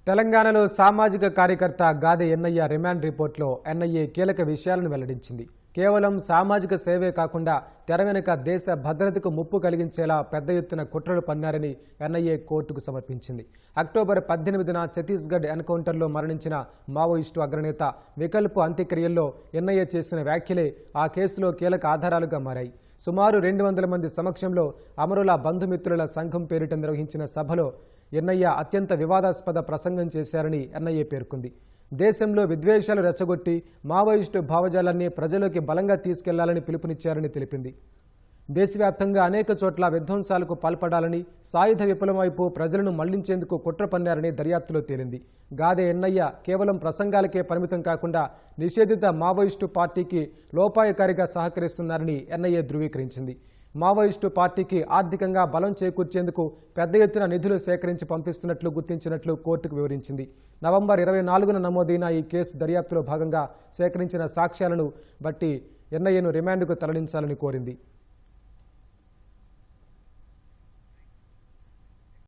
తెలంగాణలో సామాజిక కార్యకర్త గాదె ఎన్నయ్య రిమాండ్ రిపోర్ట్లో ఎన్ఐఏ కీలక విషయాలను వెల్లడించింది. కేవలం సామాజిక సేవే కాకుండా తెర వెనుక దేశ భద్రతకు ముప్పు కలిగించేలా పెద్ద ఎత్తున కుట్రలు పన్నారని ఎన్ఐఏ కోర్టుకు సమర్పించింది. అక్టోబర్ 18న ఛత్తీస్గఢ్ ఎన్కౌంటర్లో మరణించిన మావోయిస్టు అగ్రనేత వికల్ప్ అంత్యక్రియల్లో ఎన్ఐఏ చేసిన వ్యాఖ్యలే ఆ కేసులో కీలక ఆధారాలుగా మారాయి. సుమారు 200 మంది సమక్షంలో అమరుల బంధుమిత్రుల సంఘం పేరిట నిర్వహించిన సభలో ఎన్నయ్య అత్యంత వివాదాస్పద ప్రసంగం చేశారని ఎన్ఐఏ పేర్కొంది. దేశంలో విద్వేషాలు రెచ్చగొట్టి మావోయిస్టు భావజాలాన్ని ప్రజలోకి బలంగా తీసుకెళ్లాలని పిలుపునిచ్చారని తెలిపింది. దేశవ్యాప్తంగా అనేక చోట్ల విధ్వంసాలకు పాల్పడాలని, సాయుధ విప్లవం వైపు ప్రజలను మళ్లించేందుకు కుట్ర పన్నారని దర్యాప్తులో తేలింది. గాదె ఎన్నయ్య కేవలం ప్రసంగాలకే పరిమితం కాకుండా నిషేధిత మావోయిస్టు పార్టీకి లోపాయకారిగా సహకరిస్తున్నారని ఎన్ఐఏ ధృవీకరించింది. మావోయిస్టు పార్టీకి ఆర్థికంగా బలం చేకూర్చేందుకు పెద్ద ఎత్తున నిధులు సేకరించి పంపిస్తున్నట్లు గుర్తించినట్లు కోర్టుకు వివరించింది. నవంబర్ 24న నమోదైన ఈ కేసు దర్యాప్తులో భాగంగా సేకరించిన సాక్ష్యాలను బట్టి ఎన్ఐఏను రిమాండ్కు తరలించాలని కోరింది.